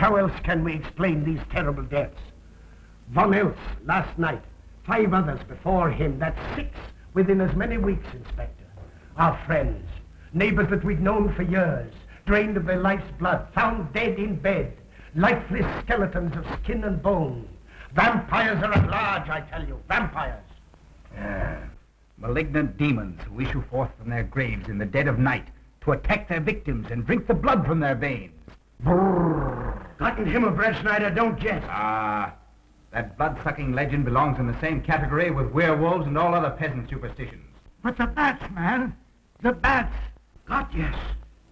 how else can we explain these terrible deaths? One else last night, 5 others before him, that's 6 within as many weeks, Inspector. Our friends, neighbors that we'd known for years, drained of their life's blood, found dead in bed, lifeless skeletons of skin and bone. Vampires are at large, I tell you, vampires. Malignant demons who issue forth from their graves in the dead of night to attack their victims and drink the blood from their veins. Brrr. Gotten him of Brettschneider, don't jest. That blood-sucking legend belongs in the same category with werewolves and all other peasant superstitions. But the bats, man. The bats. God, yes.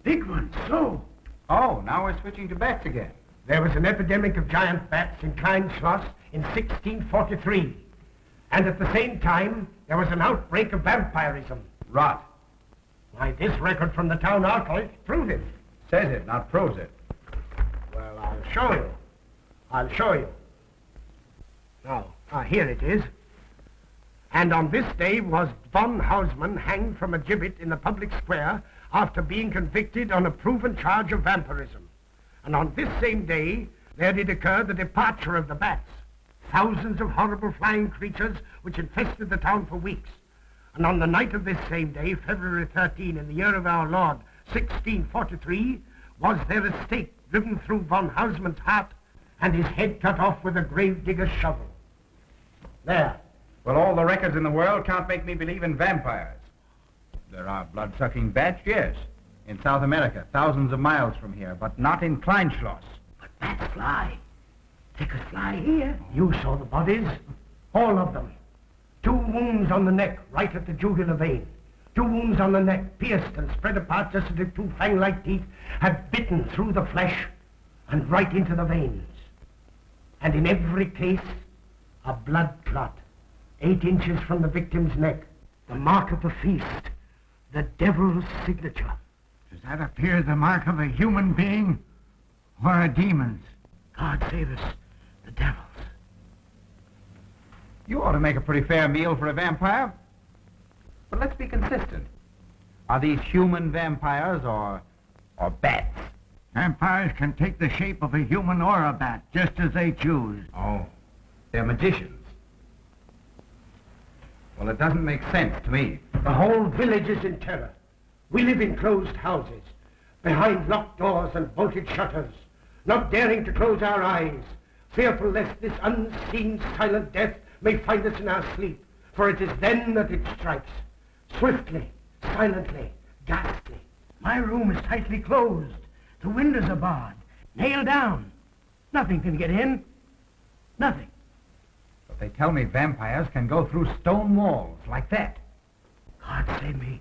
Big ones, so. Oh, now we're switching to bats again. There was an epidemic of giant bats in Kleinschloss in 1643. And at the same time, there was an outbreak of vampirism. Rot. Why, this record from the town archive proves it. Says it, not proves it. Well, I'll show you. I'll show you. Now, here it is. And on this day was von Hausmann hanged from a gibbet in the public square after being convicted on a proven charge of vampirism. And on this same day, there did occur the departure of the bats. Thousands of horrible flying creatures which infested the town for weeks. And on the night of this same day, February 13, in the year of our Lord, 1643, was there a stake driven through von Hausmann's heart and his head cut off with a grave digger's shovel. There. Well, all the records in the world can't make me believe in vampires. There are blood-sucking bats, yes. In South America, thousands of miles from here, but not in Kleinschloss. But bats fly. They could fly here. You saw the bodies. All of them. 2 wounds on the neck, right at the jugular vein. 2 wounds on the neck, pierced and spread apart just as if 2 fang-like teeth had bitten through the flesh and right into the veins. And in every case, a blood clot, 8 inches from the victim's neck. The mark of the feast. The devil's signature. Does that appear the mark of a human being or a demon's? God save us, the devil's. You ought to make a pretty fair meal for a vampire. But let's be consistent. Are these human vampires or bats? Vampires can take the shape of a human or a bat, just as they choose. Oh, they're magicians. Well, it doesn't make sense to me. The whole village is in terror. We live in closed houses, behind locked doors and bolted shutters, not daring to close our eyes, fearful lest this unseen silent death may find us in our sleep, for it is then that it strikes, swiftly, silently, ghastly. My room is tightly closed. The windows are barred, nailed down. Nothing can get in. Nothing. But they tell me vampires can go through stone walls like that. God save me.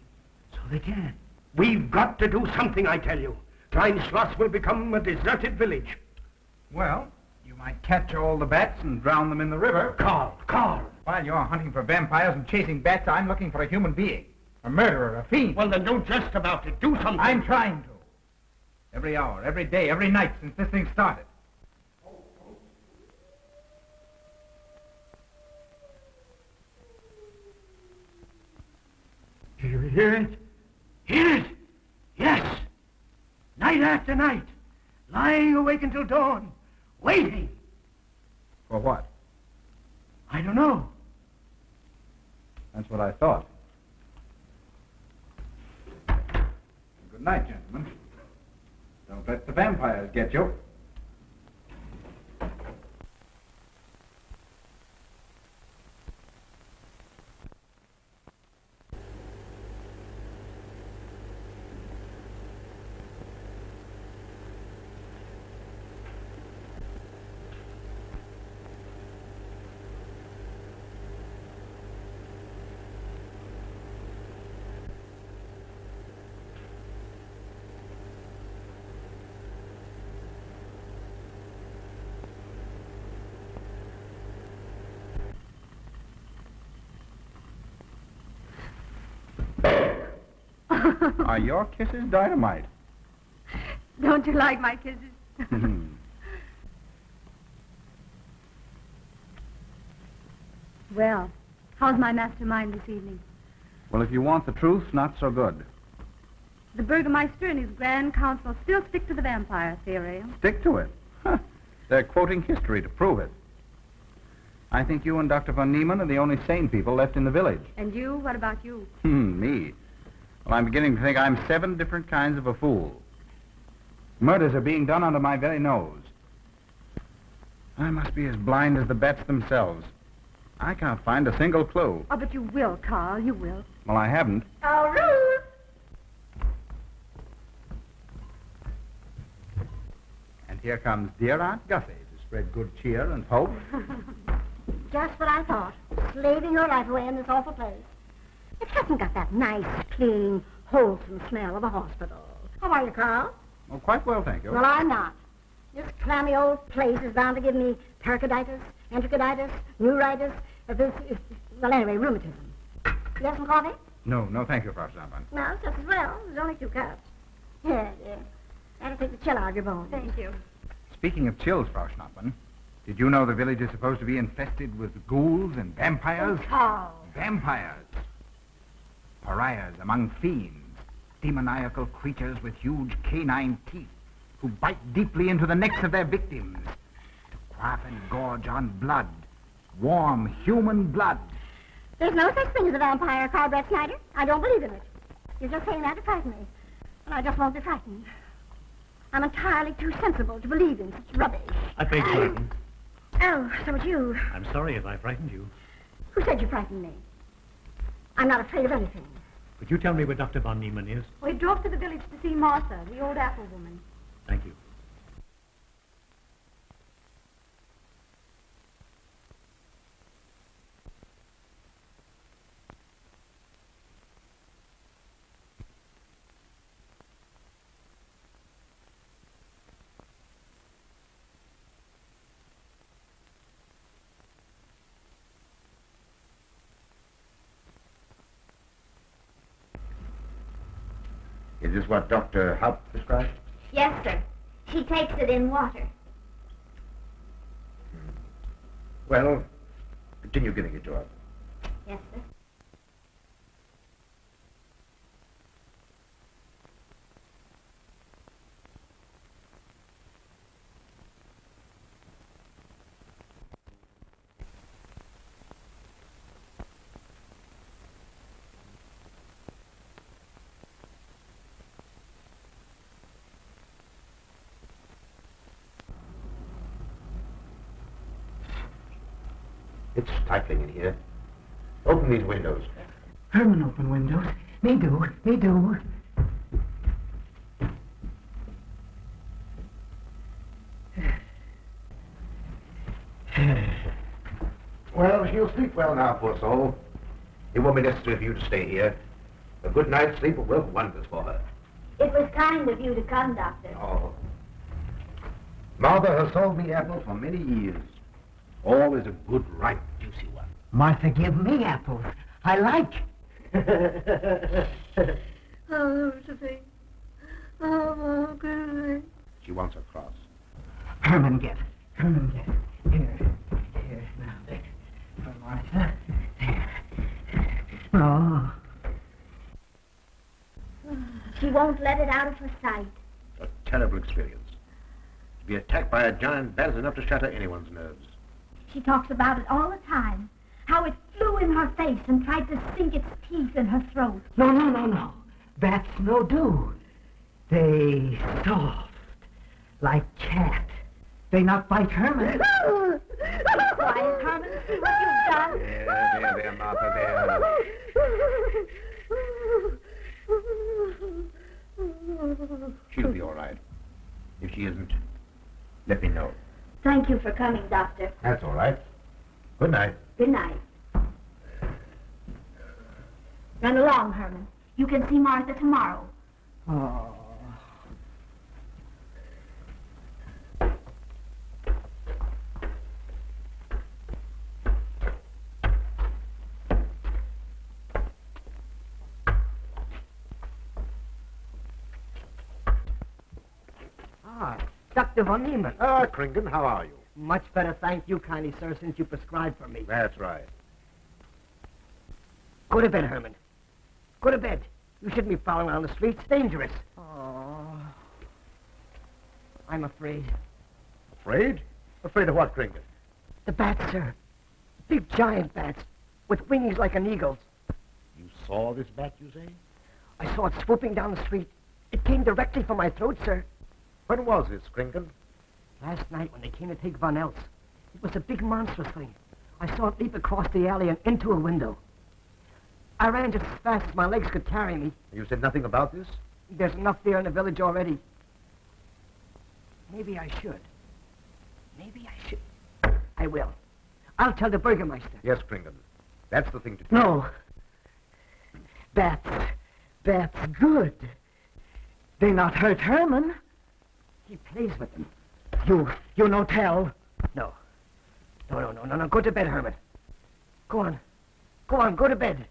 So they can. We've got to do something, I tell you. Kleinschloss will become a deserted village. Well, you might catch all the bats and drown them in the river. Karl. While you're hunting for vampires and chasing bats, I'm looking for a human being. A murderer, a fiend. Well, then don't jest about it. Do something. I'm trying to. Every hour, every day, every night since this thing started. Do you hear it? Hear it? Yes. Night after night. Lying awake until dawn. Waiting. For what? I don't know. That's what I thought. Good night, gentlemen. Don't let the vampires get you. Are your kisses dynamite? Don't you like my kisses? Well, how's my mastermind this evening? Well, if you want the truth, not so good. The Burgomaster and his Grand Council still stick to the vampire theory. Stick to it. Huh. They're quoting history to prove it. I think you and Dr. von Niemann are the only sane people left in the village. And you? What about you? Me? Well, I'm beginning to think I'm 7 different kinds of a fool. Murders are being done under my very nose. I must be as blind as the bats themselves. I can't find a single clue. Oh, but you will, Karl. You will. Well, I haven't. Oh, Ruth! And here comes dear Aunt Gussie to spread good cheer and hope. Just what I thought. Slaving your life away in this awful place. It hasn't got that nice, clean, wholesome smell of a hospital. How are you, Karl? Oh, quite well, thank you. Well, I'm not. This clammy old place is bound to give me pericarditis, enterocolitis, neuritis, well, anyway, rheumatism. You have some coffee? No, thank you, Frau Stammmann. No, just as well. There's only 2 cups. Here. That'll take the chill out of your bones. Thank you. Speaking of chills, Frau Stammmann, did you know the village is supposed to be infested with ghouls and vampires? Oh, Karl. Vampires. Pariahs among fiends. Demoniacal creatures with huge canine teeth who bite deeply into the necks of their victims to quaff and gorge on blood. Warm human blood. There's no such thing as a vampire, Karl Brettschneider. I don't believe in it. You're just saying that to frighten me. And I just won't be frightened. I'm entirely too sensible to believe in such rubbish. I beg pardon. Oh, so it's you. I'm sorry if I frightened you. Who said you frightened me? I'm not afraid of anything. Could you tell me where Dr. von Niemann is? We drove to the village to see Martha, the old apple woman. Thank you. Is this what Dr. Haupt prescribed? Yes, sir. She takes it in water. Well, continue giving it to her. Yes, sir. It's stifling in here. Open these windows. Hermann open windows. Me do. Well, she'll sleep well now, poor soul. It won't be necessary for you to stay here. A good night's sleep will work wonders for her. It was kind of you to come, Doctor. Oh. Martha has sold me apples for many years. Always a good, ripe, juicy one. Martha, give me apples. I like. Oh, Josephine. Oh, good. She wants a cross. Hermann, get. Here. Now, there. For Martha. There. Oh. She won't let it out of her sight. A terrible experience. To be attacked by a giant bat is enough to shatter anyone's nerves. She talks about it all the time. How it flew in her face and tried to sink its teeth in her throat. No. Bats no do. They soft, like cat. They not bite Hermann. Be quiet, Hermann. See what you've done. There, Martha, there. She'll be all right. If she isn't, let me know. Thank you for coming, Doctor. That's all right. Good night. Good night. Run along, Hermann. You can see Martha tomorrow. Oh. Dr. von Niemann. Ah, Kringen, how are you? Much better, thank you kindly, sir, since you prescribed for me. That's right. Go to bed, Hermann. Go to bed. You shouldn't be prowling around the streets. Dangerous. Oh. I'm afraid. Afraid? Afraid of what, Kringle? The bats, sir. Big giant bats with wings like an eagle's. You saw this bat, you say? I saw it swooping down the street. It came directly for my throat, sir. When was this, Kringle? Last night when they came to take Von Else. It was a big monstrous thing. I saw it leap across the alley and into a window. I ran just as fast as my legs could carry me. You said nothing about this? There's enough fear in the village already. Maybe I should. Maybe I should. I will. I'll tell the Burgermeister. Yes, Kringle. That's the thing to do. No. Bats. Bats good. They not hurt Hermann. He plays with them. You no tell. No. No. Go to bed, Hermann. Go on. Go to bed.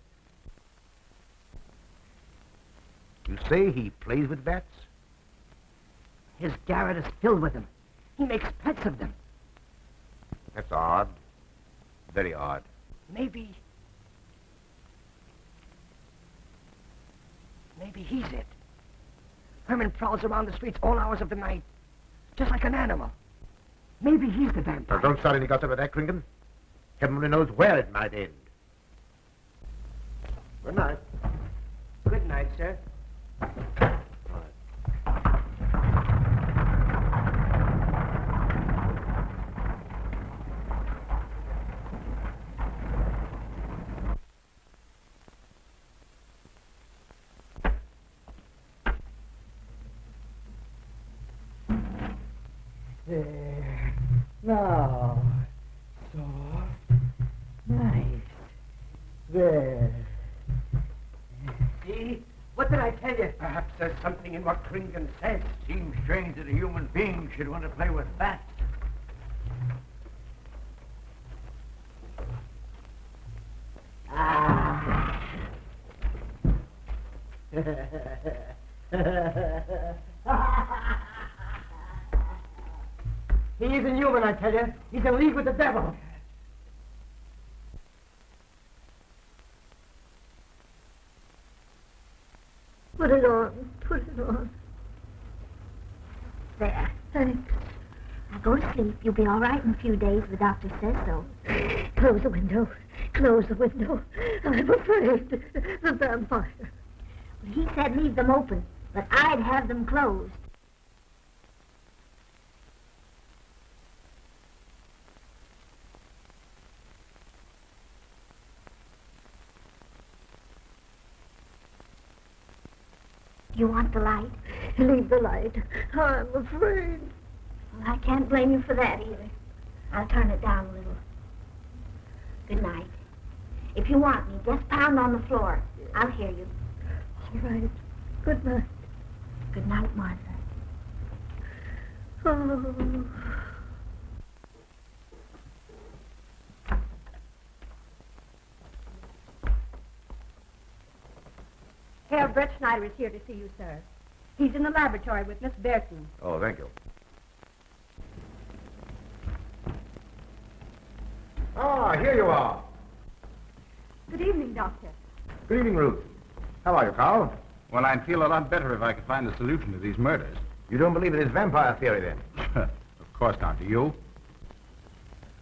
You say he plays with bats? His garret is filled with them. He makes pets of them. That's odd. Very odd. Maybe he's it. Hermann prowls around the streets all hours of the night, just like an animal. Maybe he's the vampire. Now, don't start any gossip about that, Kringle. Heaven only knows where it might end. Good night. Good night, sir. There. Now. Soft. Nice. There. See? What did I tell you? Perhaps there's something in what Kringle says. Seems strange that a human being should want to play with bats. He isn't human, I tell you. He's in league with the devil. Put it on. Put it on. There. Thanks. Now go to sleep. You'll be all right in a few days. The doctor says so. Close the window. Close the window. I'm afraid. The vampire. Well, he said leave them open, but I'd have them closed. You want the light? Leave the light. I'm afraid. Well, I can't blame you for that either. I'll turn it down a little. Good night. If you want me, just pound on the floor. I'll hear you. All right. Good night. Good night, Martha. Oh. Herr Brettschneider is here to see you, sir. He's in the laboratory with Miss Bertin. Oh, thank you. Ah, here you are. Good evening, Doctor. Good evening, Ruth. How are you, Karl? Well, I'd feel a lot better if I could find a solution to these murders. You don't believe in his vampire theory, then? Of course not. Do you?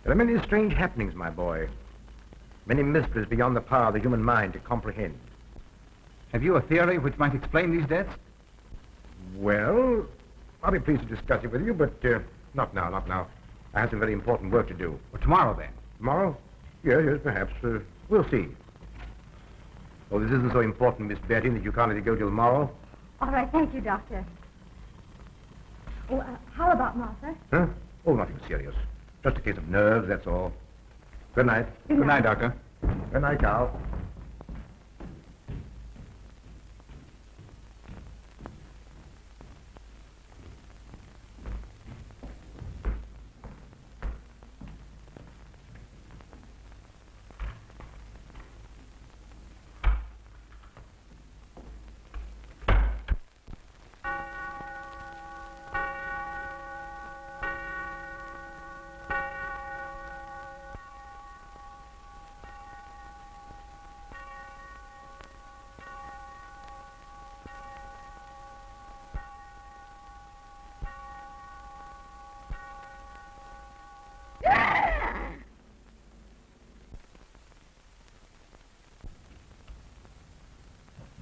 There are many strange happenings, my boy. Many mysteries beyond the power of the human mind to comprehend. Have you a theory which might explain these deaths? Well, I'll be pleased to discuss it with you, but not now. I have some very important work to do. Well, tomorrow, then. Tomorrow? Yes, perhaps. We'll see. Oh, this isn't so important, Miss Bertin, that you can't let it go till tomorrow. All right, thank you, Doctor. Oh, how about Martha? Huh? Oh, nothing serious. Just a case of nerves, that's all. Good night. Good night, Doctor. Good night, Karl.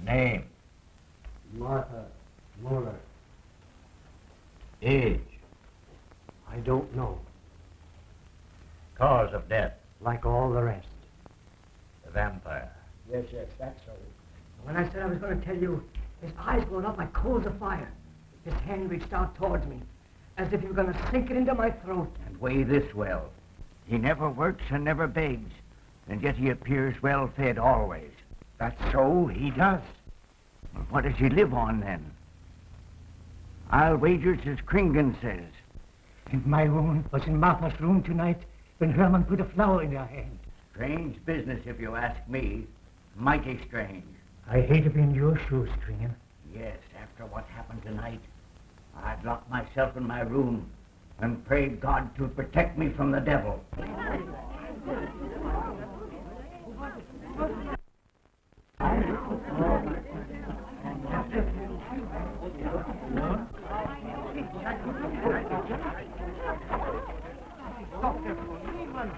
Name. Martha Muller. Age. I don't know. Cause of death. Like all the rest. The vampire. Yes, that's so. When I said I was going to tell you, his eyes glowed up like coals of fire. His hand reached out towards me, as if he were going to sink it into my throat. And weigh this well. He never works and never begs, and yet he appears well fed always. That's so, he does. Well, what does he live on, then? I'll wager it's as Kringen says. And my wound was in Martha's room tonight when Hermann put a flower in her hand. Strange business, if you ask me. Mighty strange. I hate to be in your shoes, Kringen. Yes, after what happened tonight, I'd lock myself in my room and pray God to protect me from the devil. Dr. von Niemann.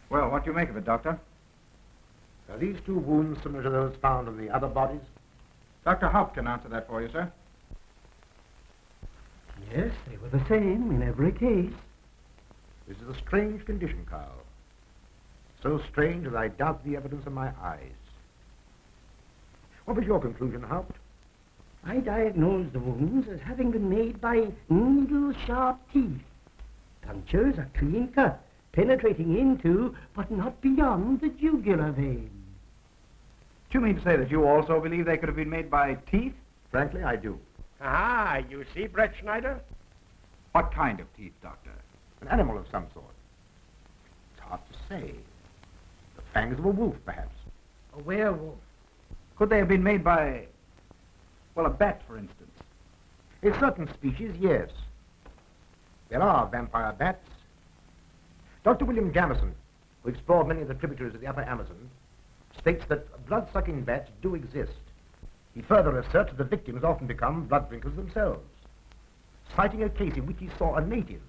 Well, what do you make of it, Doctor? Are these two wounds similar to those found in the other bodies? Dr. Haupt can answer that for you, sir. Yes, they were the same in every case. This is a strange condition, Karl. So strange that I doubt the evidence of my eyes. What was your conclusion, Haupt? I diagnosed the wounds as having been made by needle-sharp teeth. Punctures are clean cut, penetrating into, but not beyond, the jugular vein. Do you mean to say that you also believe they could have been made by teeth? Frankly, I do. Ah, you see, Brettschneider? What kind of teeth, Doctor? An animal of some sort. It's hard to say. The fangs of a wolf, perhaps. A werewolf. Could they have been made by, well, a bat, for instance? In certain species, yes. There are vampire bats. Dr. William Jamison, who explored many of the tributaries of the upper Amazon, states that blood-sucking bats do exist. He further asserts that the victims often become blood drinkers themselves, citing a case in which he saw a native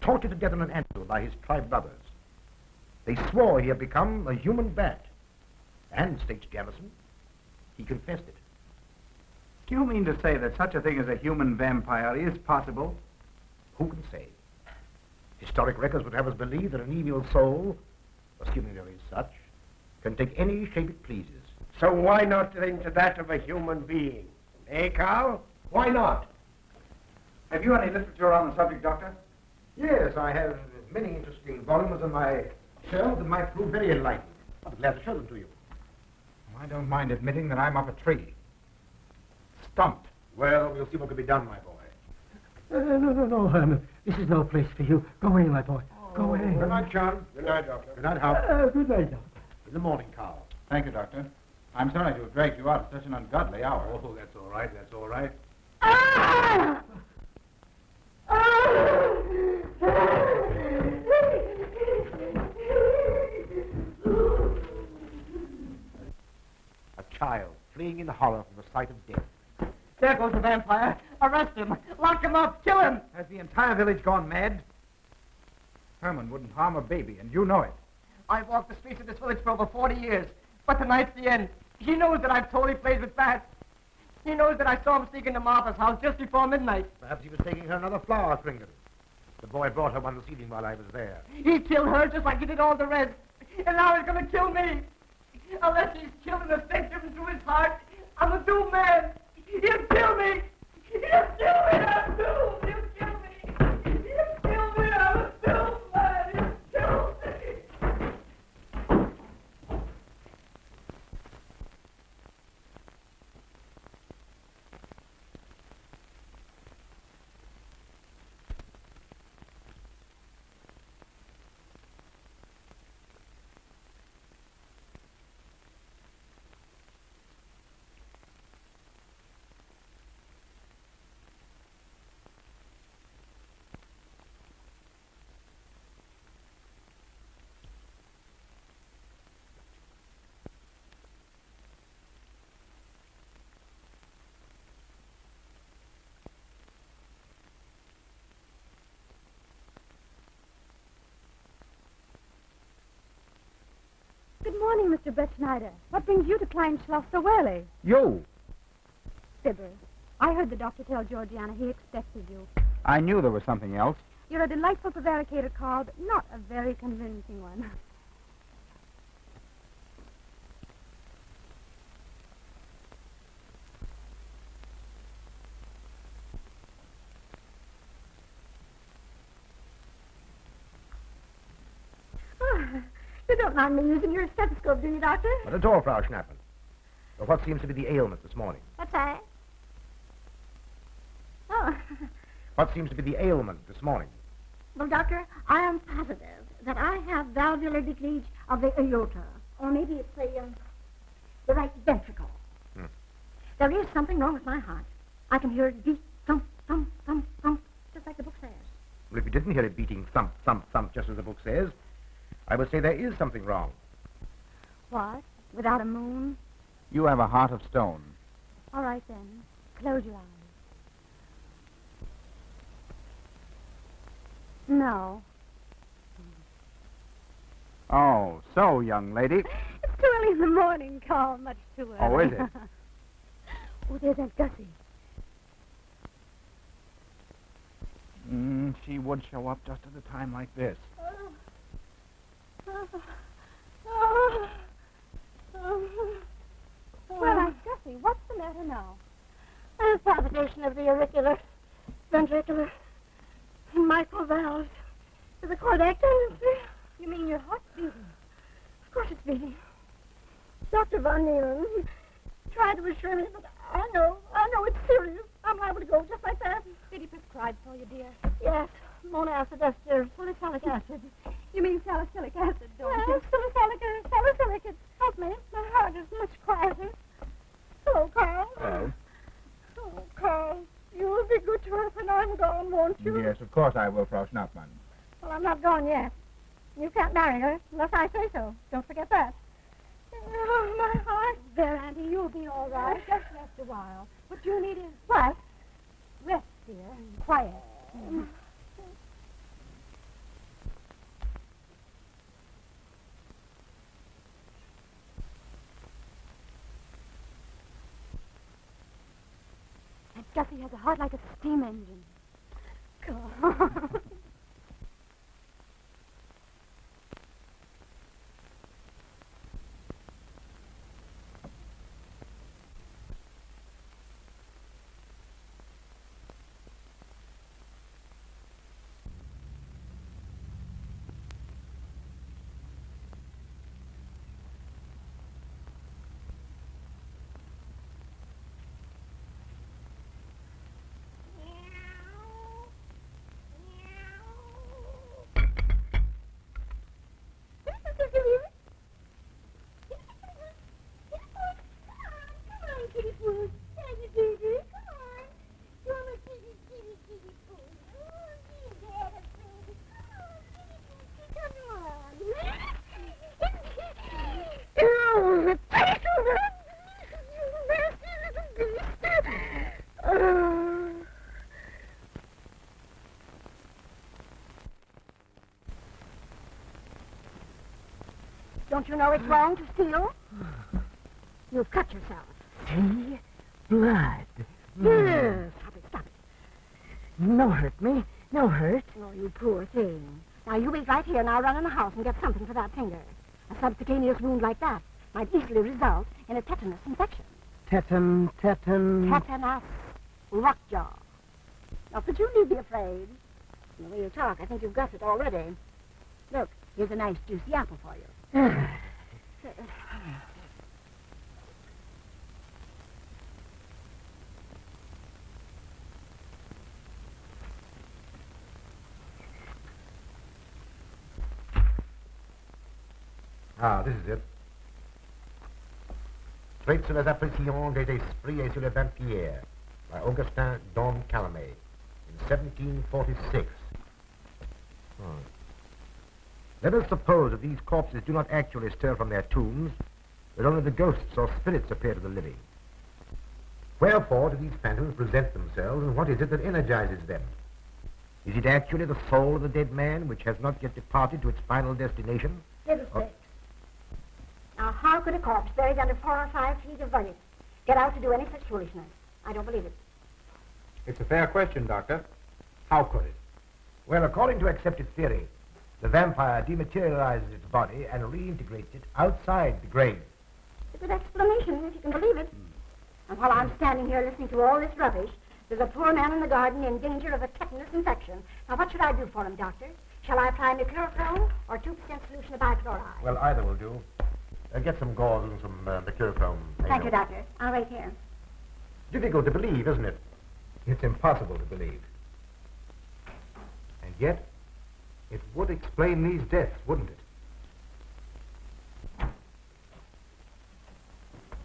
tortured to death on an anthill by his tribe brothers. They swore he had become a human bat, and, states Jamison, he confessed it. Do you mean to say that such a thing as a human vampire is possible? Who can say? Historic records would have us believe that an evil soul, assuming there is such, can take any shape it pleases. So why not think to that of a human being? Eh, Karl? Why not? Have you any literature on the subject, Doctor? Yes, I have many interesting volumes on my shelf that might prove very enlightening. I'll be glad to show them to you. I don't mind admitting that I'm up a tree. Stumped. Well, we'll see what can be done, my boy. No, Herman. This is no place for you. Go away, my boy. Go away. Good night, John. Good night, Doctor. Good night, Howard. Good night, Doctor. In the morning, Karl. Thank you, Doctor. I'm sorry to have dragged you out at such an ungodly hour. Oh, that's all right. That's all right. Ah! A child fleeing in horror from the sight of death. There goes the vampire. Arrest him. Lock him up. Kill him. Has the entire village gone mad? Hermann wouldn't harm a baby, and you know it. I've walked the streets of this village for over 40 years, but tonight's the end. He knows that I've totally played with bats. He knows that I saw him sneak into Martha's house just before midnight. Perhaps he was taking her another flower, Kringen. The boy brought her one this evening while I was there. He killed her just like he did all the rest. And now he's going to kill me. Unless he's killed an effective through his heart, I'm a doomed man. He'll kill me. He'll kill me. I'm doomed. He'll kill me. He'll kill me. I'm a doomed man. He'll kill me. Good morning, Mr. Brettschneider. What brings you to Klein Schloss so early? You! Fibber. I heard the doctor tell Georgiana he expected you. I knew there was something else. You're a delightful prevaricator, Karl, but not a very convincing one. You don't mind me using your stethoscope, do you, Doctor? Not at all, Frau Schnappen. But what seems to be the ailment this morning? What's that? Oh. What seems to be the ailment this morning? Well, Doctor, I am positive that I have valvular leakage of the aorta. Or maybe it's the right ventricle. There is something wrong with my heart. I can hear it beat, thump, thump, thump, thump, just like the book says. Well, if you didn't hear it beating thump, thump, thump, just as the book says, I would say there is something wrong. What? Without a moon? You have a heart of stone. All right, then. Close your eyes. No. Oh, so, young lady. It's too early in the morning, Karl. Much too early. Oh, is it? Oh, there's Aunt Gussie. She would show up just at a time like this. Well, Aunt Gussie, what's the matter now? A palpitation of the auricular, ventricular, microvalves. Is the cord acting? You mean your heart's beating? Of course it's beating. Dr. von Niemann tried to assure me, but I know it's serious. I'm liable to go just like that. Did he prescribe for you, dear? Yes, monacid ester, salicylic acid. You mean salicylic acid, don't Well, you? salicylic. Help me. My heart is much quieter. Hello, Karl. Hello. Oh, Karl, you will be good to her when I'm gone, won't you? Yes, of course I will, Frau Schnappmann. Well, I'm not gone yet. You can't marry her unless I say so. Don't forget that. Oh, my heart. There, Auntie, you'll be all right. Just rest a while. What you need is What? rest, dear, and quiet. Aunt Gussie has a heart like a steam engine. God. Don't you know it's wrong to steal? You've cut yourself. See? Blood. Yes. Stop it. No hurt me. No hurt. Oh, you poor thing. Now, you wait right here and I'll run in the house and get something for that finger. A subcutaneous wound like that might easily result in a tetanus infection. Tetanus lockjaw. Now, but you need be afraid. From the way you talk, I think you've got it already. Look, here's a nice juicy apple for you. Ah, this is it. Traits sur les apparitions des esprits et sur les vampires by Augustin Don Calame in 1746. Let us suppose that these corpses do not actually stir from their tombs, that only the ghosts or spirits appear to the living. Wherefore do these phantoms present themselves, and what is it that energizes them? Is it actually the soul of the dead man which has not yet departed to its final destination? Fiddlesticks. Now, how could a corpse buried under 4 or 5 feet of vomit get out to do any such foolishness? I don't believe it. It's a fair question, Doctor. How could it? Well, according to accepted theory, the vampire dematerializes its body and reintegrates it outside the grave. It's a good explanation, if you can believe it. And while I'm standing here listening to all this rubbish, there's a poor man in the garden in danger of a tetanus infection. Now, what should I do for him, Doctor? Shall I apply mercurochrome or 2% solution of bichloride? Well, either will do. Get some gauze and some mercurochrome. Thank you, Doctor. I'll wait here. Difficult to believe, isn't it? It's impossible to believe. And yet, it would explain these deaths, wouldn't it?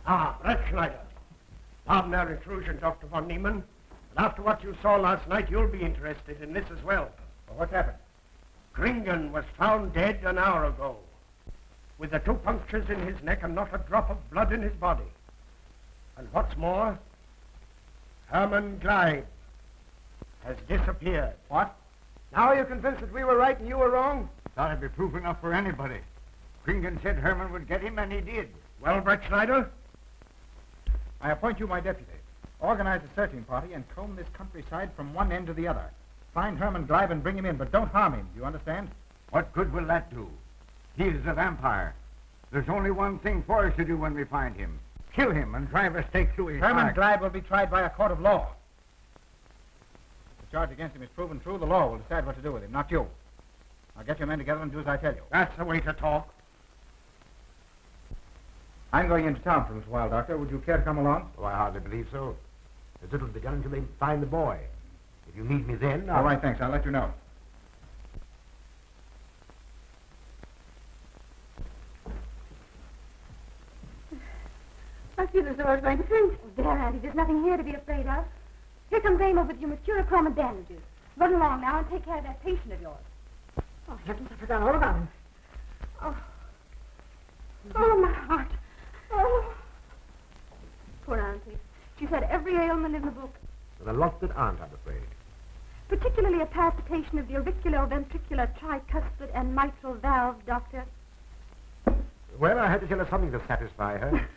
Ah, Brettschneider. Pardon our intrusion, Dr. von Niemann. But after what you saw last night, you'll be interested in this as well. Well, what's happened? Kringen was found dead an hour ago, with the 2 punctures in his neck and not a drop of blood in his body. And what's more, Hermann Gleib has disappeared. What? Now are you convinced that we were right and you were wrong? That'd be proof enough for anybody. Kringen said Hermann would get him, and he did. Well, Brettschneider? I appoint you my deputy. Organize a searching party and comb this countryside from one end to the other. Find Hermann Gleib and bring him in, but don't harm him. Do you understand? What good will that do? He is a vampire. There's only one thing for us to do when we find him. Kill him and drive a stake through his Hermann heart. Gleib will be tried by a court of law. If the charge against him is proven true, the law will decide what to do with him, not you. Now get your men together and do as I tell you. That's the way to talk. I'm going into town for a little while, Doctor. Would you care to come along? Oh, I hardly believe so. There's little to be done until they find the boy. If you need me then, All right, thanks. I'll let you know. I feel as though I was going to faint. Oh, there, Auntie, there's nothing here to be afraid of. Here comes Raymond with your mercurochrome and bandages. Run along now and take care of that patient of yours. Oh, heavens, I forgot all about him. Oh, my heart. Oh. Poor Auntie. She's had every ailment in the book, and a lot that aren't, I'm afraid. particularly a palpitation of the auriculoventricular tricuspid and mitral valve, Doctor. Well, I had to tell her something to satisfy her.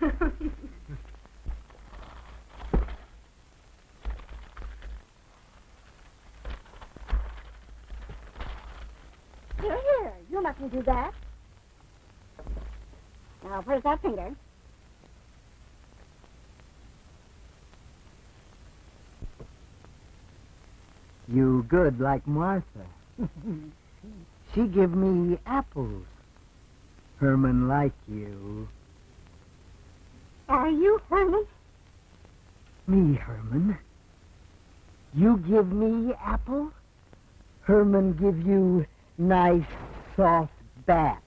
Here, you mustn't do that. Now, where's that finger? You good like Martha. She give me apples. Herman like you. Are you Herman? Me, Herman. You give me apple. Herman give you nice soft bat.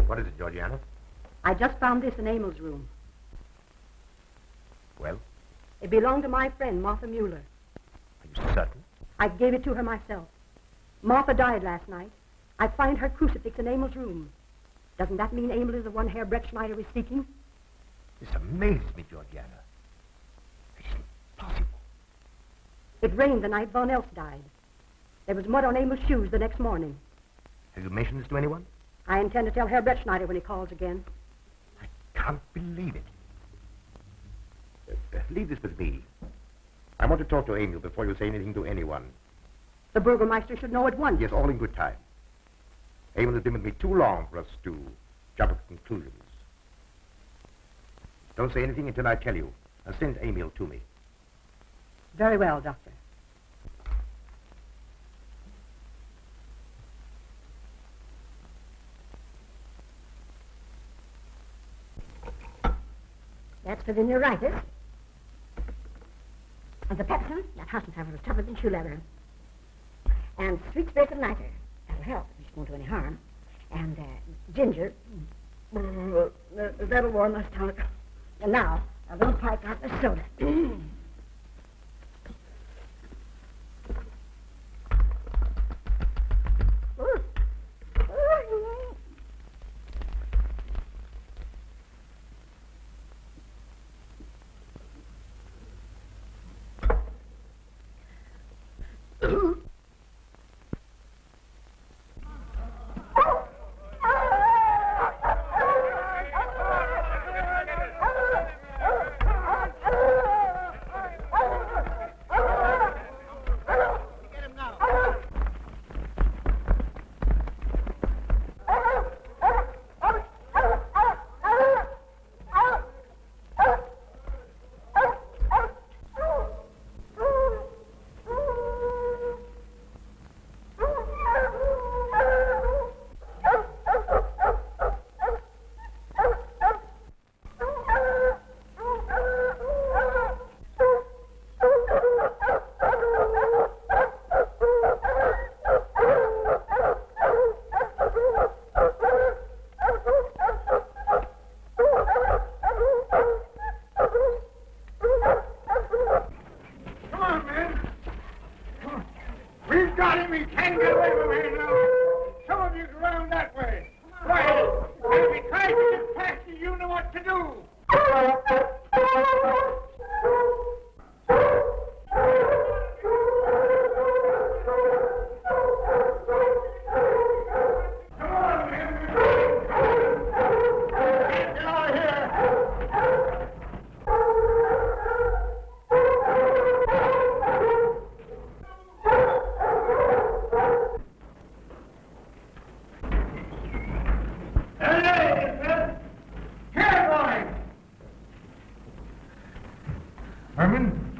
What is it, Georgiana? I just found this in Emil's room. Well? It belonged to my friend, Martha Mueller. Are you certain? I gave it to her myself. Martha died last night. I find her crucifix in Emil's room. Doesn't that mean Emil is the one Herr Brettschneider is seeking? This amazes me, Georgiana. It's impossible. It rained the night Von Elst died. There was mud on Emil's shoes the next morning. Have you mentioned this to anyone? I intend to tell Herr Brettschneider when he calls again. I can't believe it. Leave this with me. I want to talk to Emil before you say anything to anyone. The Burgermeister should know at once. Yes, all in good time. Emil has been with me too long for us to jump at conclusions. Don't say anything until I tell you. And send Emil to me. Very well, Doctor. That's for the neuritis. And the pepsin, that Hassenpfeffer is tougher than shoe leather. And sweet spirit of nitre, that'll help if it won't do any harm. And ginger, that'll warm the stomach. And now, a little pipe out the soda. Herman,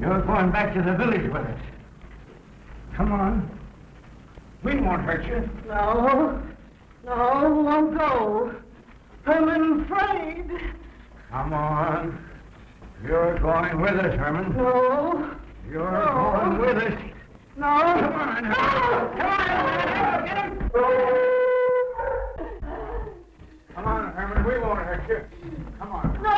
you're going back to the village with us. Come on. We won't hurt you. No, won't go. I'm afraid. Come on. You're going with us, Herman. No. You're going with us. No. Come on, Herman. Come on, Herman. We won't hurt you. Come on. No.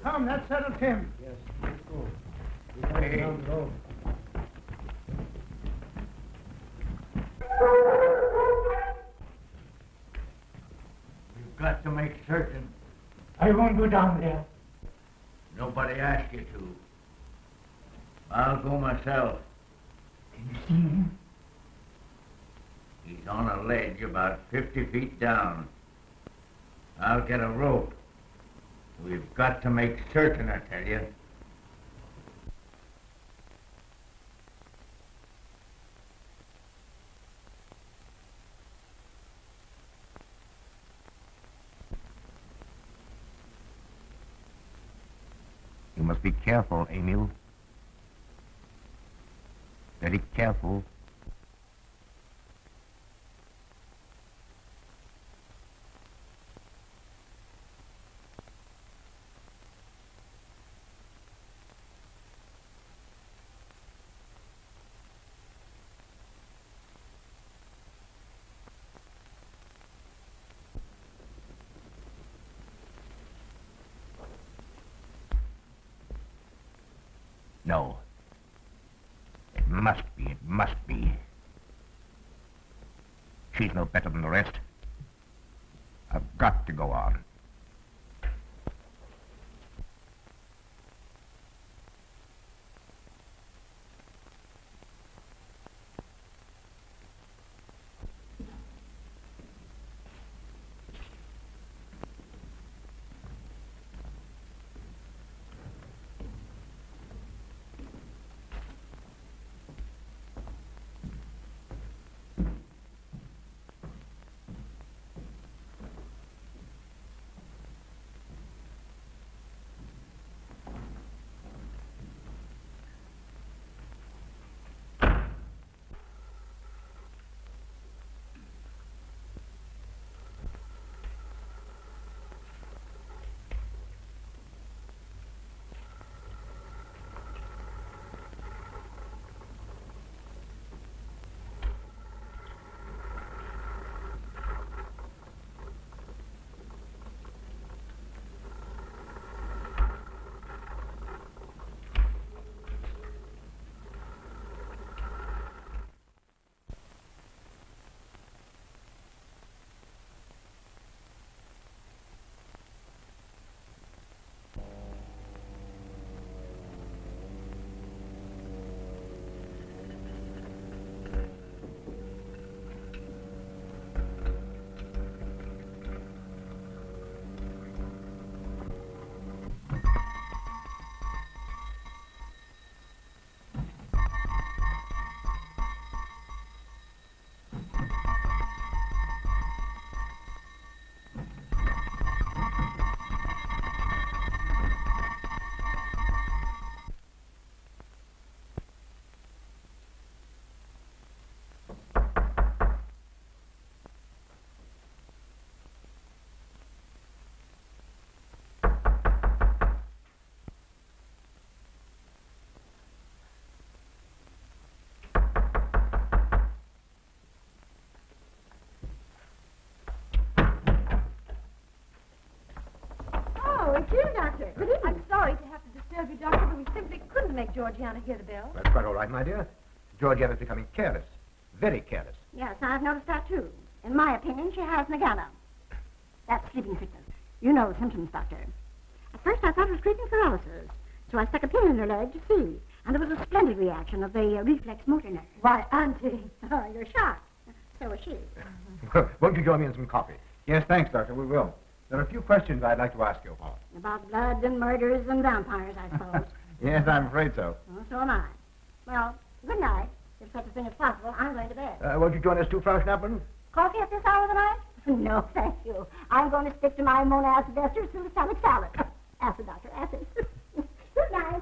Come, that settles him. Yes, let's go. Hey. Down the road. You've got to make certain. I won't go down there. Nobody asked you to. I'll go myself. Can you see him? He's on a ledge about 50 feet down. I'll get a rope. We've got to make certain, I tell you. You must be careful, Emil. Very careful. No. It must be, it must be. She's no better than the rest. I've got to go on. It's you, Doctor. Good evening. I'm sorry to have to disturb you, Doctor, but we simply couldn't make Georgiana hear the bell. That's quite all right, my dear. Georgiana's becoming careless. Very careless. Yes, I've noticed that, too. In my opinion, she has nagana. That's sleeping sickness. You know the symptoms, Doctor. At first, I thought it was creeping paralysis, so I stuck a pin in her leg to see, and there was a splendid reaction of the reflex motor nerve. Why, Auntie. Oh, you're shocked. So is she. Won't you join me in some coffee? Yes, thanks, Doctor. We will. There are a few questions I'd like to ask you about. About blood and murders and vampires, I suppose. Yes, I'm afraid so. Well, so am I. Well, good night. If such a thing is possible, I'm going to bed. Won't you join us too, Frau Schnappmann? Coffee at this hour of the night? No, thank you. I'm going to stick to my monazed ester suicide salad. Acid, Doctor, acid. Good night.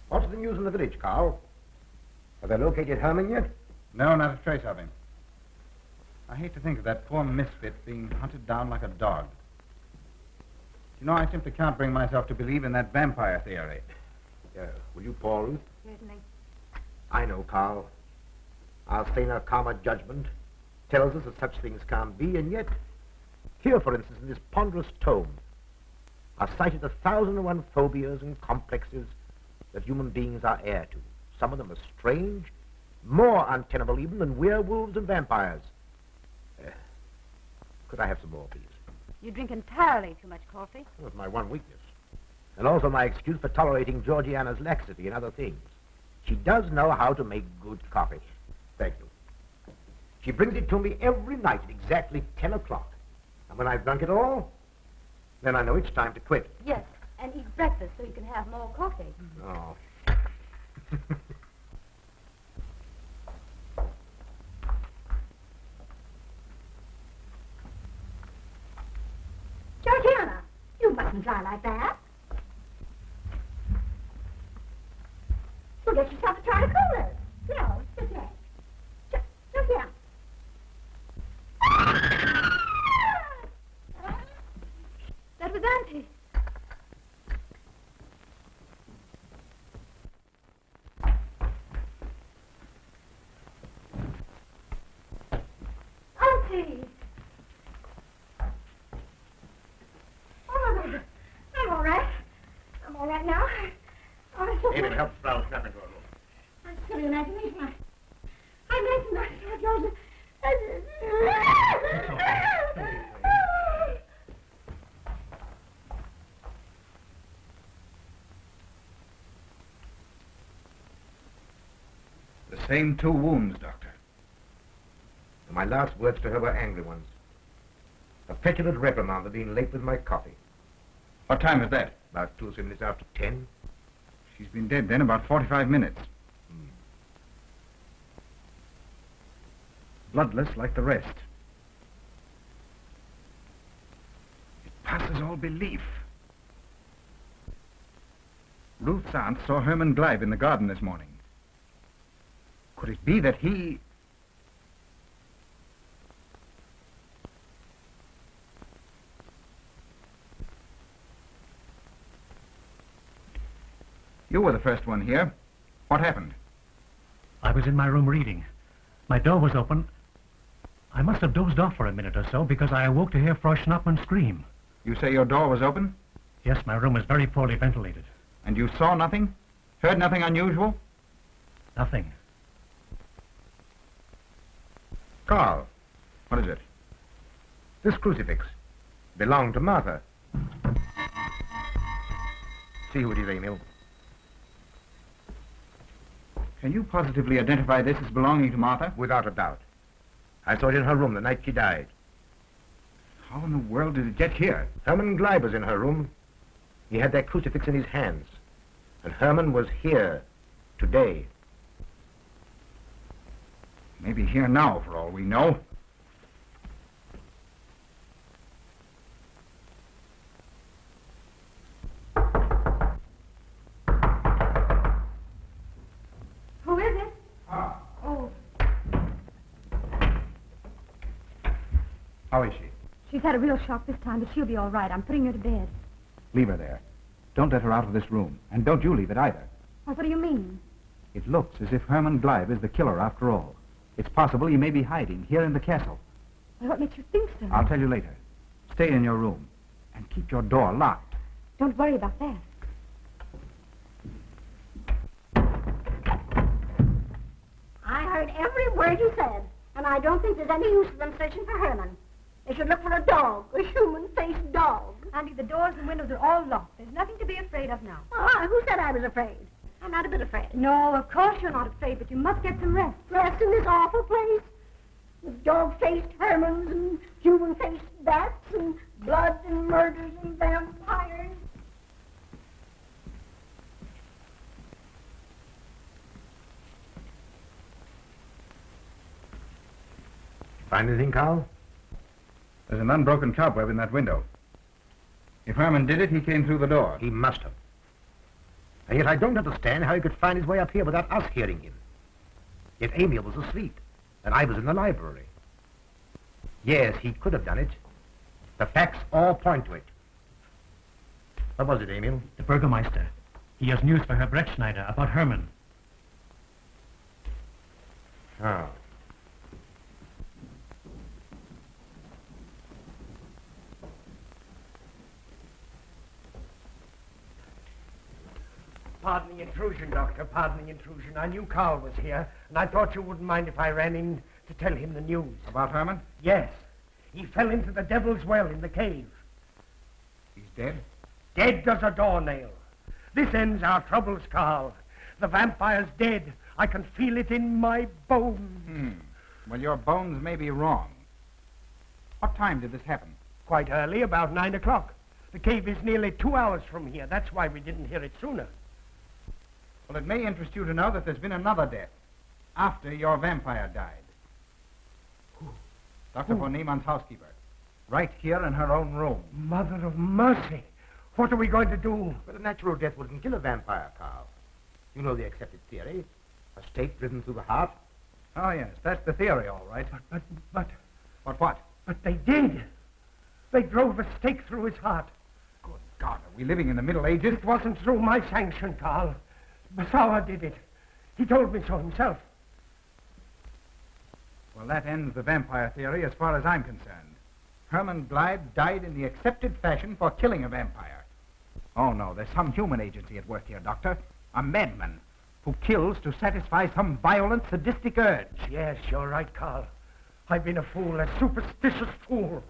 What's the news in the village, Karl? Have they located Hermann yet? No, not a trace of him. I hate to think of that poor misfit being hunted down like a dog. You know, I simply can't bring myself to believe in that vampire theory. Will you pour, Ruth? Certainly. I know, Karl. Our saner, calmer judgment tells us that such things can't be, and yet, here, for instance, in this ponderous tome, are cited 1,001 phobias and complexes that human beings are heir to. Some of them are strange, more untenable even than werewolves and vampires. Could I have some more, please? You drink entirely too much coffee. That's my one weakness. And also my excuse for tolerating Georgiana's laxity and other things. She does know how to make good coffee. Thank you. She brings it to me every night at exactly 10 o'clock. And when I've drunk it all, then I know it's time to quit. Yes, and eat breakfast so you can have more coffee. Oh. Georgiana, you mustn't lie like that. You'll get yourself a try to cool it. No, just that. Just yeah. That was Auntie. Auntie! Oh, get him. Help Frau snap into a room. I'm silly imagination. I'm recognized, Lord Joseph. The same 2 wounds, Doctor. And my last words to her were angry ones. A petulant reprimand for being late with my coffee. What time is that? About 2 or 3 minutes after 10. She's been dead then about 45 minutes. Bloodless like the rest. It passes all belief. Ruth's aunt saw Hermann Gleib in the garden this morning. Could it be that he... You were the first one here. What happened? I was in my room reading. My door was open. I must have dozed off for a minute or so because I awoke to hear Frau Schnappmann scream. You say your door was open? Yes, my room is very poorly ventilated. And you saw nothing? Heard nothing unusual? Nothing. Karl, What is it? this crucifix belonged to Martha. See who it is, Emil. Can you positively identify this as belonging to Martha? Without a doubt. I saw it in her room the night she died. How in the world did it get here? Hermann Gleib was in her room. He had that crucifix in his hands. And Hermann was here today. Maybe here now, for all we know. Who is it? Ah. Oh, How is she? she's had a real shock this time, but she'll be all right. I'm putting her to bed. Leave her there. Don't let her out of this room. And don't you leave it either. Well, what do you mean? It looks as if Hermann Gleib is the killer after all. It's possible he may be hiding here in the castle. Well, what makes you think so? I'll tell you later. Stay in your room and keep your door locked. Don't worry about that. I heard every word you said, and I don't think there's any use of them searching for Herman. They should look for a dog, a human-faced dog. Auntie, the doors and windows are all locked. There's nothing to be afraid of now. Who said I was afraid? I'm not a bit afraid. No, of course you're not afraid, but you must get some rest. Rest in this awful place? With dog-faced Hermans and human-faced bats and blood and murders and vampires. Find anything, Karl? There's an unbroken cobweb in that window. If Hermann did it, he came through the door. He must have. And yet I don't understand how he could find his way up here without us hearing him. Yet Emil was asleep, and I was in the library. Yes, he could have done it. The facts all point to it. What was it, Emil? The Burgermeister. He has news for Herr Brettschneider about Hermann. Oh. Pardon the intrusion, Doctor. Pardon the intrusion. I knew Karl was here, and I thought you wouldn't mind if I ran in to tell him the news. About Hermann? Yes. He fell into the devil's well in the cave. He's dead? Dead as a doornail. This ends our troubles, Karl. The vampire's dead. I can feel it in my bones. Well, your bones may be wrong. What time did this happen? Quite early, about 9 o'clock. The cave is nearly 2 hours from here. That's why we didn't hear it sooner. Well, it may interest you to know that there's been another death after your vampire died. Dr. von Niemann's housekeeper. Right here in her own room. Mother of mercy. What are we going to do? But a natural death wouldn't kill a vampire, Karl. You know the accepted theory. A stake driven through the heart. Oh, yes, that's the theory, all right. But What? But they did. They drove a stake through his heart. Good God, are we living in the Middle Ages? It wasn't through my sanction, Karl. Basawa did it. He told me so himself. Well, that ends the vampire theory as far as I'm concerned. Hermann Gleib died in the accepted fashion for killing a vampire. Oh, no, there's some human agency at work here, Doctor. A madman who kills to satisfy some violent, sadistic urge. Yes, you're right, Karl. I've been a fool, a superstitious fool.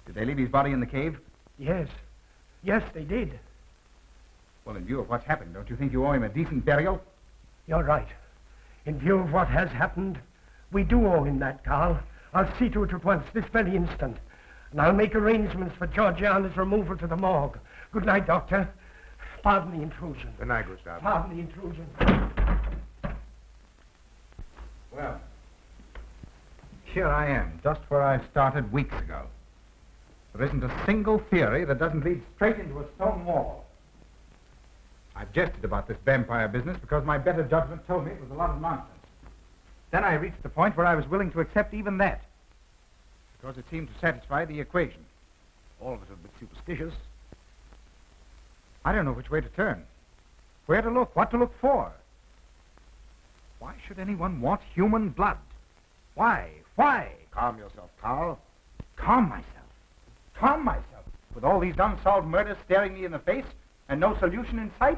Did they leave his body in the cave? Yes. Yes, they did. Well, in view of what's happened, don't you think you owe him a decent burial? You're right. In view of what has happened, we do owe him that, Karl. I'll see to it at once, this very instant. And I'll make arrangements for Georgiana's removal to the morgue. Good night, Doctor. Pardon the intrusion. Good night, Gustav. Pardon the intrusion. Well, here I am, just where I started weeks ago. There isn't a single theory that doesn't lead straight into a stone wall. I've jested about this vampire business because my better judgment told me it was a lot of nonsense. Then I reached the point where I was willing to accept even that, because it seemed to satisfy the equation. All of it a bit superstitious. I don't know which way to turn, where to look, what to look for. Why should anyone want human blood? Why? Why? Calm yourself, Karl. Calm myself. Calm myself. With all these unsolved murders staring me in the face and no solution in sight?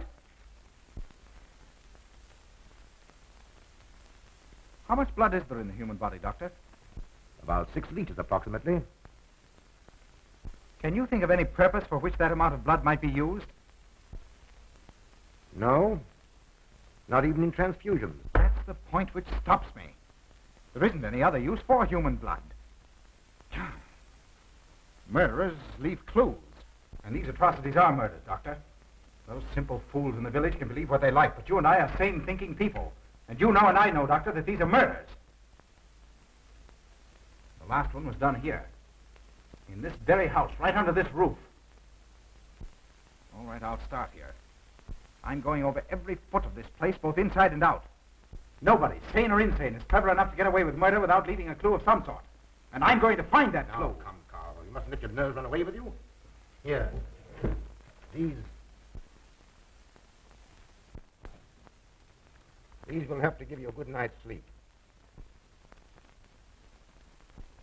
How much blood is there in the human body, Doctor? About 6 liters, approximately. Can you think of any purpose for which that amount of blood might be used? No. Not even in transfusion. That's the point which stops me. There isn't any other use for human blood. Murderers leave clues. And these atrocities are murders, Doctor. Those simple fools in the village can believe what they like, but you and I are sane, thinking people. And you know and I know, Doctor, that these are murders. The last one was done here. In this very house, right under this roof. All right, I'll start here. I'm going over every foot of this place, both inside and out. Nobody, sane or insane, is clever enough to get away with murder without leaving a clue of some sort. And I'm going to find that clue. Now, come, Karl. You mustn't let your nerves run away with you. Here. These will have to give you a good night's sleep.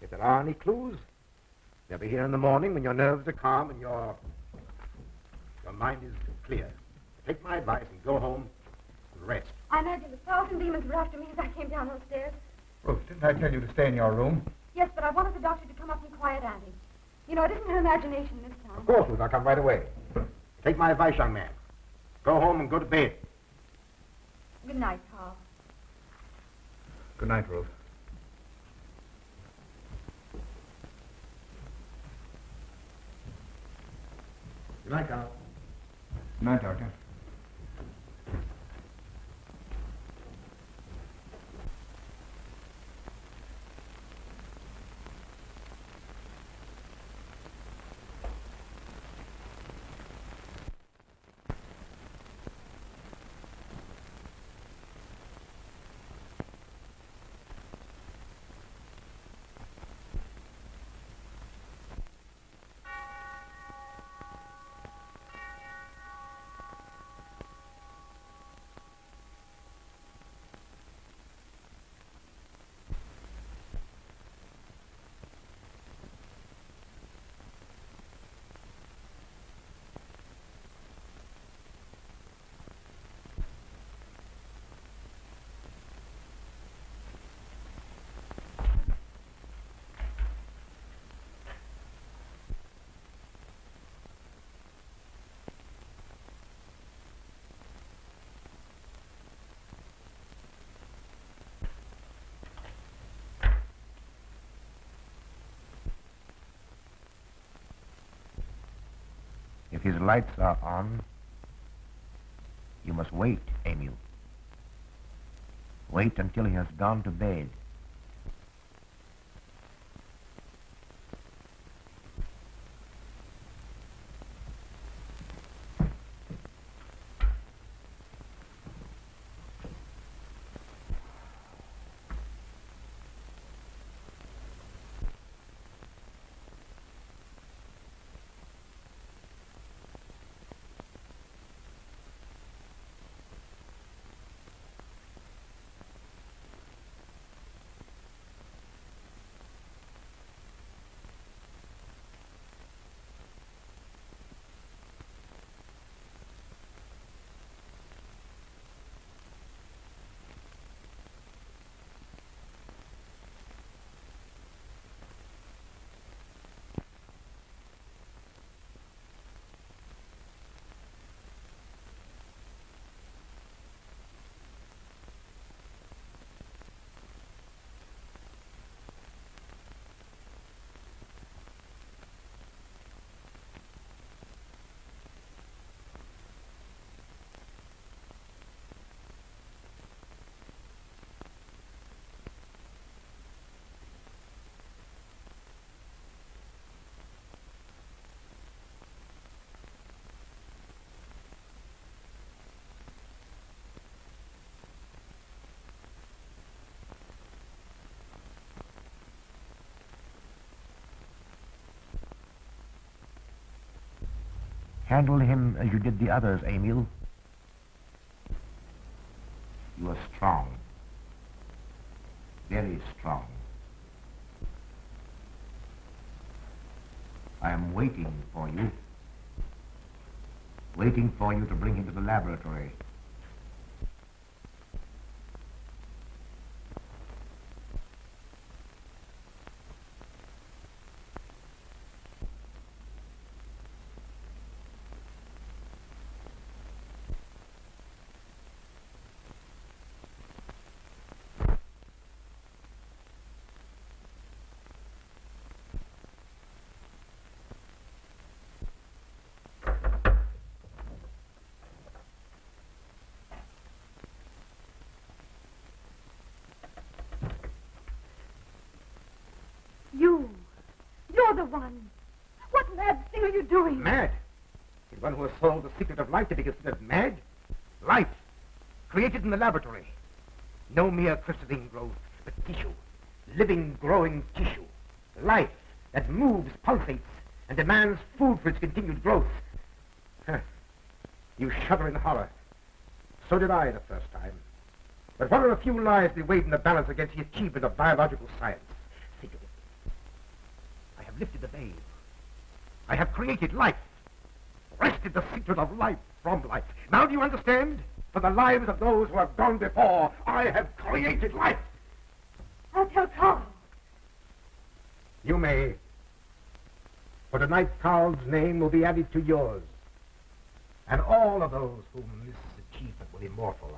If there are any clues, they'll be here in the morning when your nerves are calm and your mind is clear. Take my advice and go home and rest. I imagined 1,000 demons were after me as I came down those stairs. Ruth, didn't I tell you to stay in your room? Yes, but I wanted the doctor to come up and quiet Annie. You know, it isn't her imagination this time. Of course, Ruth. I'll come right away. Take my advice, young man. Go home and go to bed. Good night, Karl. Good night, Ruth. Good night, Karl. Good night, Doctor. If his lights are on, you must wait, Emil. Wait until he has gone to bed. Handle him as you did the others, Emil. You are strong. Very strong. I am waiting for you. Waiting for you to bring him to the laboratory. You're the one. What mad thing are you doing? Mad? Is one who has solved the secret of life to be considered mad? Life, created in the laboratory. No mere crystalline growth, but tissue. Living, growing tissue. Life that moves, pulsates, and demands food for its continued growth. You shudder in horror. So did I the first time. But what are a few lives we weighed in the balance against the achievement of biological science? Think of it. I have lifted the veil. I have created life. Wrested the secret of life from life. Now do you understand? For the lives of those who have gone before, I have created life. I'll tell Karl. You may. For tonight, Karl's name will be added to yours. And all of those whom this achievement will immortalize.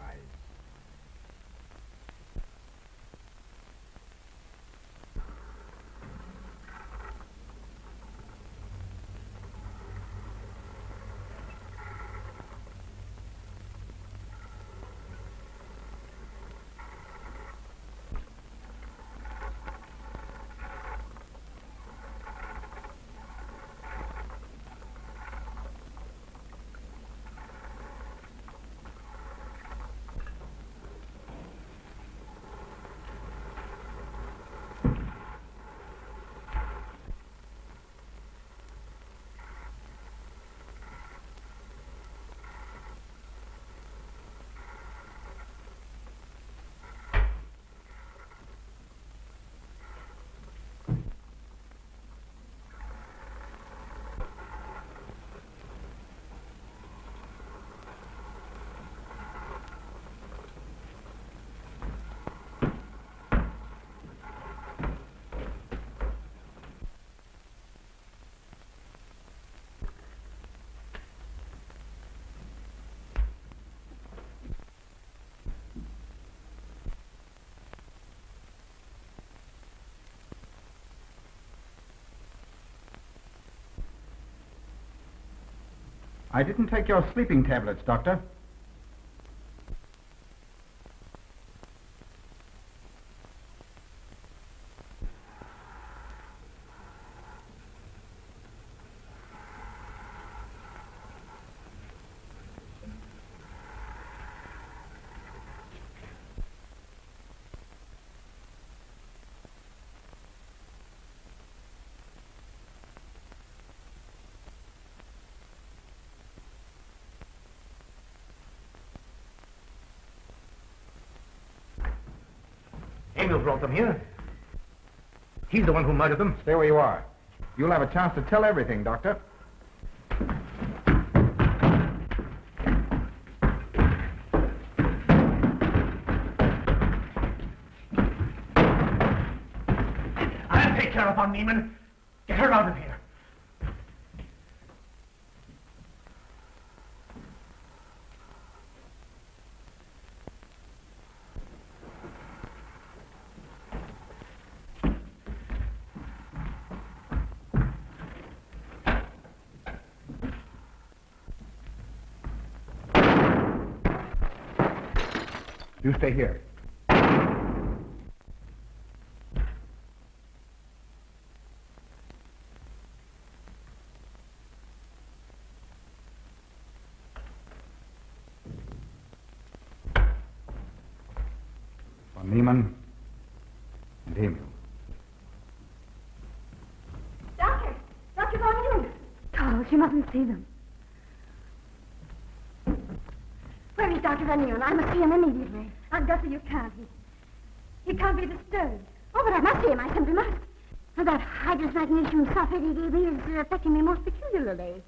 I didn't take your sleeping tablets, Doctor. Emil brought them here. He's the one who murdered them. Stay where you are. You'll have a chance to tell everything, Doctor. I'll take care of her, Niemann. Get her out of here. You stay here. For Niemann and Emil. Doctor! Dr. Von Karl, She mustn't see them. Dr. Rennion. I must see him immediately. Doctor, you can't. He can't be disturbed. Oh, but I must see him. I simply must. That hydrous magnesium sulfate he gave me is affecting me most peculiarly.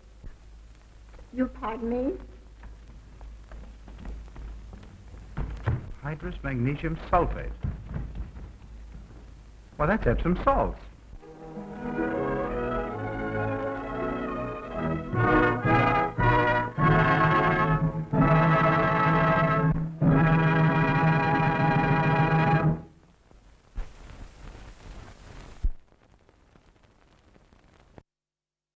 You pardon me? Hydrous magnesium sulfate. Well, that's Epsom salts.